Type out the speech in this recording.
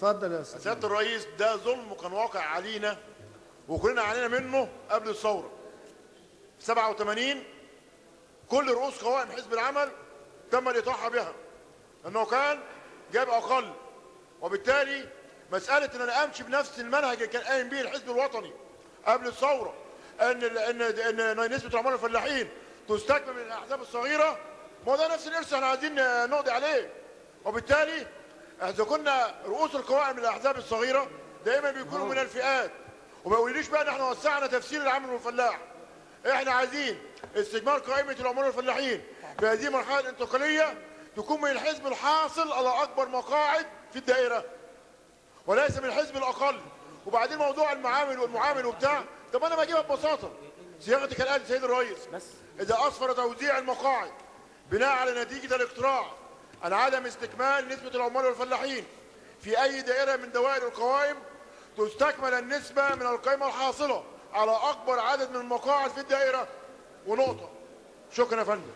اتفضل يا استاذ. سياده الرئيس، ده ظلم كان واقع علينا وكلنا علينا منه قبل الثوره. في 87 كل رؤوس قوائم حزب العمل تم الاطاحه بها انه كان جاب اقل، وبالتالي مساله ان انا امشي بنفس المنهج اللي كان قايم به الحزب الوطني قبل الثوره، ان نسبه العمال الفلاحين تستكمل من الاحزاب الصغيره، ما ده نفس الارث احنا عايزين نقضي عليه. وبالتالي اذا كنا رؤوس القوائم من الاحزاب الصغيره دايما بيكونوا من الفئات، وما يقوليش بقى ان احنا وسعنا تفسير العامل والفلاح. احنا عايزين استكمال قائمه العمال والفلاحين في هذه المرحله الانتقاليه تكون من الحزب الحاصل على اكبر مقاعد في الدائره وليس من الحزب الاقل. وبعدين موضوع المعامل وبتاع، طب انا بجيبها ببساطه صياغتك الان سيد الرئيس، اذا اسفر توزيع المقاعد بناء على نتيجه الاقتراع عن عدم استكمال نسبه العمال والفلاحين في اي دائره من دوائر القوائم، تستكمل النسبه من القائمه الحاصله على اكبر عدد من المقاعد في الدائره ونقطه. شكرا يا فندم.